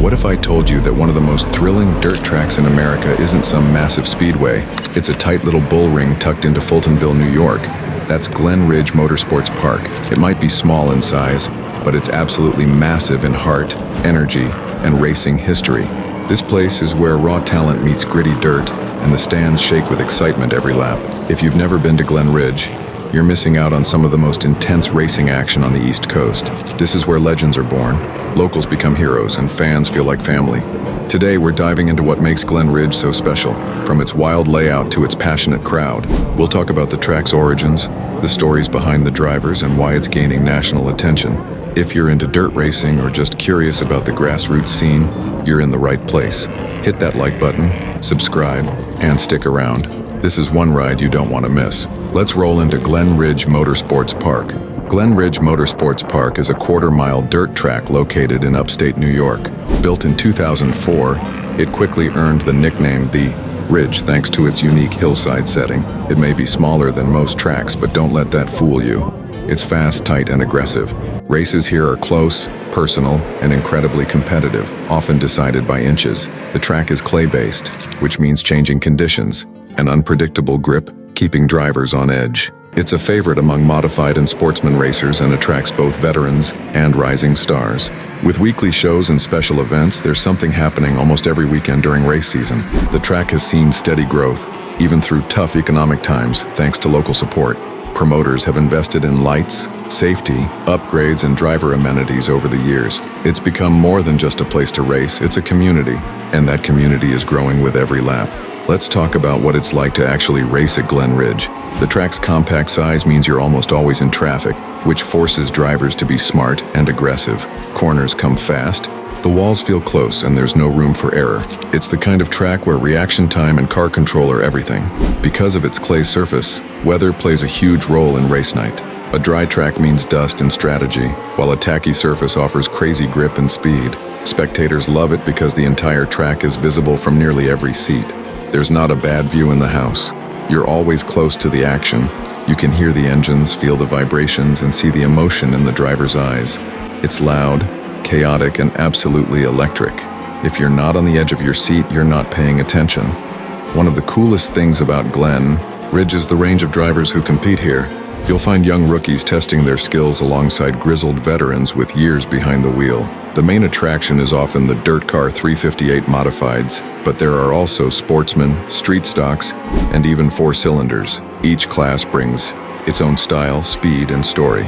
What if I told you that one of the most thrilling dirt tracks in America isn't some massive speedway? It's a tight little bull ring tucked into Fultonville, New York. That's Glen Ridge Motorsports Park. It might be small in size, but it's absolutely massive in heart, energy, and racing history. This place is where raw talent meets gritty dirt, and the stands shake with excitement every lap. If you've never been to Glen Ridge, you're missing out on some of the most intense racing action on the East Coast. This is where legends are born, locals become heroes, and fans feel like family. Today, we're diving into what makes Glen Ridge so special, from its wild layout to its passionate crowd. We'll talk about the track's origins, the stories behind the drivers, and why it's gaining national attention. If you're into dirt racing or just curious about the grassroots scene, you're in the right place. Hit that like button, subscribe, and stick around. This is one ride you don't want to miss. Let's roll into Glen Ridge Motorsports Park. Glen Ridge Motorsports Park is a quarter-mile dirt track located in upstate New York. Built in 2004, it quickly earned the nickname The Ridge thanks to its unique hillside setting. It may be smaller than most tracks, but don't let that fool you. It's fast, tight, and aggressive. Races here are close, personal, and incredibly competitive, often decided by inches. The track is clay-based, which means changing conditions, an unpredictable grip, keeping drivers on edge. It's a favorite among modified and sportsman racers and attracts both veterans and rising stars. With weekly shows and special events, there's something happening almost every weekend during race season. The track has seen steady growth, even through tough economic times, thanks to local support. Promoters have invested in lights, safety, upgrades, and driver amenities over the years. It's become more than just a place to race, it's a community, and that community is growing with every lap. Let's talk about what it's like to actually race at Glen Ridge. The track's compact size means you're almost always in traffic, which forces drivers to be smart and aggressive. Corners come fast, the walls feel close, and there's no room for error. It's the kind of track where reaction time and car control are everything. Because of its clay surface, weather plays a huge role in race night. A dry track means dust and strategy, while a tacky surface offers crazy grip and speed. Spectators love it because the entire track is visible from nearly every seat. There's not a bad view in the house. You're always close to the action. You can hear the engines, feel the vibrations, and see the emotion in the driver's eyes. It's loud, chaotic, and absolutely electric. If you're not on the edge of your seat, you're not paying attention. One of the coolest things about Glen Ridge is the range of drivers who compete here. You'll find young rookies testing their skills alongside grizzled veterans with years behind the wheel. The main attraction is often the Dirt Car 358 modifieds, but there are also sportsmen, street stocks, and even four-cylinders. Each class brings its own style, speed, and story.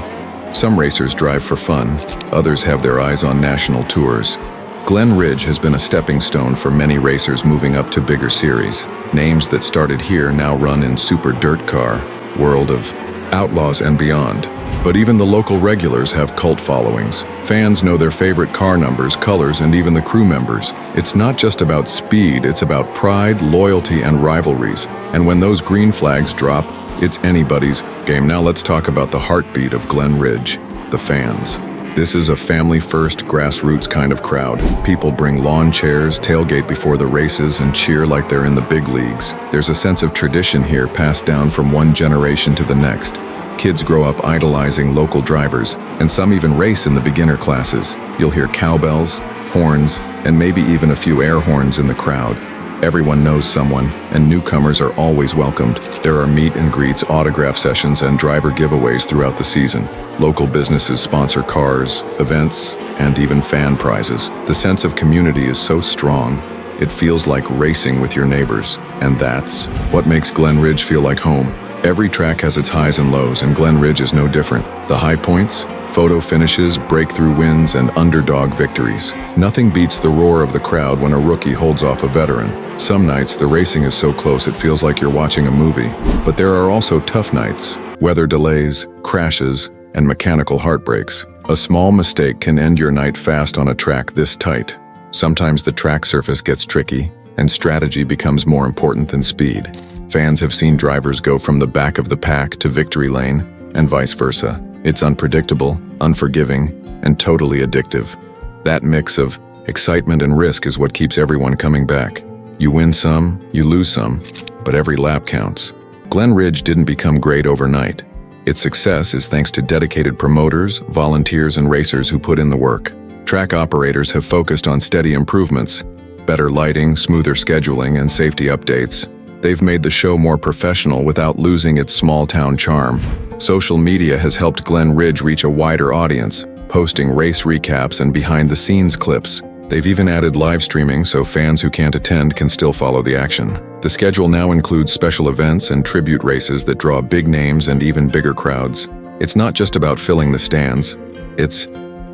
Some racers drive for fun, others have their eyes on national tours. Glen Ridge has been a stepping stone for many racers moving up to bigger series. Names that started here now run in Super Dirt Car, World of Outlaws, and beyond. But even the local regulars have cult followings. Fans know their favorite car numbers, colors, and even the crew members. It's not just about speed, it's about pride, loyalty, and rivalries. And when those green flags drop, it's anybody's game. Now let's talk about the heartbeat of Glen Ridge, the fans. This is a family-first, grassroots kind of crowd. People bring lawn chairs, tailgate before the races, and cheer like they're in the big leagues. There's a sense of tradition here passed down from one generation to the next. Kids grow up idolizing local drivers, and some even race in the beginner classes. You'll hear cowbells, horns, and maybe even a few air horns in the crowd. Everyone knows someone, and newcomers are always welcomed. There are meet and greets, autograph sessions, and driver giveaways throughout the season. Local businesses sponsor cars, events, and even fan prizes. The sense of community is so strong, it feels like racing with your neighbors. And that's what makes Glen Ridge feel like home. Every track has its highs and lows, and Glen Ridge is no different. The high points, photo finishes, breakthrough wins, and underdog victories. Nothing beats the roar of the crowd when a rookie holds off a veteran. Some nights, the racing is so close it feels like you're watching a movie. But there are also tough nights, weather delays, crashes, and mechanical heartbreaks. A small mistake can end your night fast on a track this tight. Sometimes the track surface gets tricky, and strategy becomes more important than speed. Fans have seen drivers go from the back of the pack to victory lane, and vice versa. It's unpredictable, unforgiving, and totally addictive. That mix of excitement and risk is what keeps everyone coming back. You win some, you lose some, but every lap counts. Glen Ridge didn't become great overnight. Its success is thanks to dedicated promoters, volunteers, and racers who put in the work. Track operators have focused on steady improvements, better lighting, smoother scheduling, and safety updates. They've made the show more professional without losing its small-town charm. Social media has helped Glen Ridge reach a wider audience, posting race recaps and behind-the-scenes clips. They've even added live streaming so fans who can't attend can still follow the action. The schedule now includes special events and tribute races that draw big names and even bigger crowds. It's not just about filling the stands, it's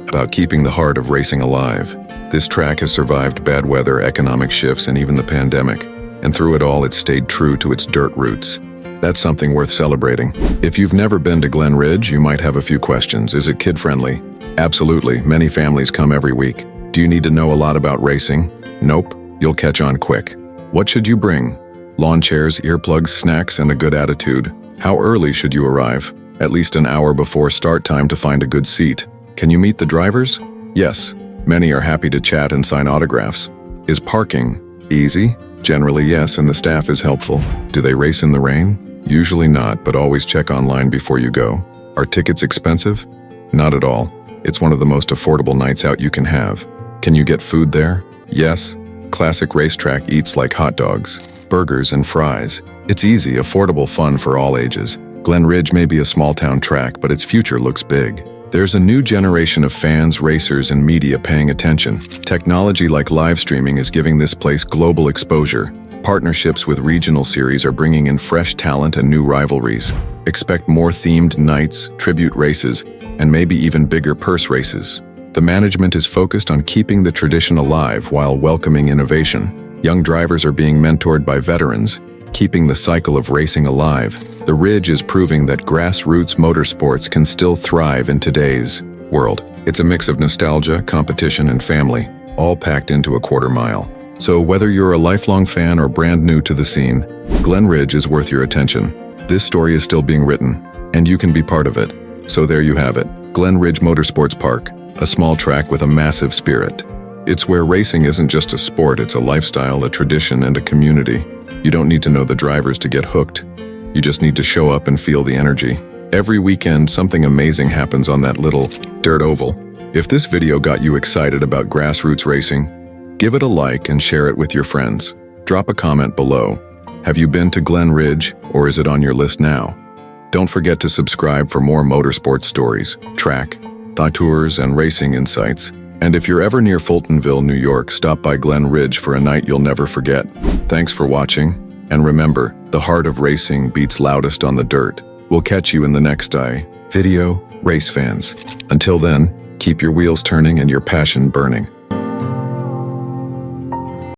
about keeping the heart of racing alive. This track has survived bad weather, economic shifts, and even the pandemic. And through it all, it's stayed true to its dirt roots. That's something worth celebrating. If you've never been to Glen Ridge, you might have a few questions. Is it kid-friendly? Absolutely. Many families come every week. Do you need to know a lot about racing? Nope. You'll catch on quick. What should you bring? Lawn chairs, earplugs, snacks, and a good attitude. How early should you arrive? At least an hour before start time to find a good seat. Can you meet the drivers? Yes. Many are happy to chat and sign autographs. Is parking easy? Generally yes, and the staff is helpful. Do they race in the rain? Usually not, but always check online before you go. Are tickets expensive? Not at all. It's one of the most affordable nights out you can have. Can you get food there? Yes. Classic racetrack eats like hot dogs, burgers, and fries. It's easy, affordable fun for all ages. Glen Ridge may be a small-town track, but its future looks big. There's a new generation of fans, racers, and media paying attention. Technology like live streaming is giving this place global exposure. Partnerships with regional series are bringing in fresh talent and new rivalries. Expect more themed nights, tribute races, and maybe even bigger purse races. The management is focused on keeping the tradition alive while welcoming innovation. Young drivers are being mentored by veterans, keeping the cycle of racing alive. The Ridge is proving that grassroots motorsports can still thrive in today's world. It's a mix of nostalgia, competition, and family, all packed into a quarter mile. So whether you're a lifelong fan or brand new to the scene, Glen Ridge is worth your attention. This story is still being written, and you can be part of it. So there you have it, Glen Ridge Motorsports Park, a small track with a massive spirit. It's where racing isn't just a sport, it's a lifestyle, a tradition, and a community. You don't need to know the drivers to get hooked. You just need to show up and feel the energy. Every weekend, something amazing happens on that little dirt oval. If this video got you excited about grassroots racing, give it a like and share it with your friends. Drop a comment below. Have you been to Glen Ridge, or is it on your list now? Don't forget to subscribe for more motorsports stories, track, thought tours, and racing insights. And if you're ever near Fultonville, New York, stop by Glen Ridge for a night you'll never forget. Thanks for watching, and remember, the heart of racing beats loudest on the dirt. We'll catch you in the next video, race fans. Until then, keep your wheels turning and your passion burning.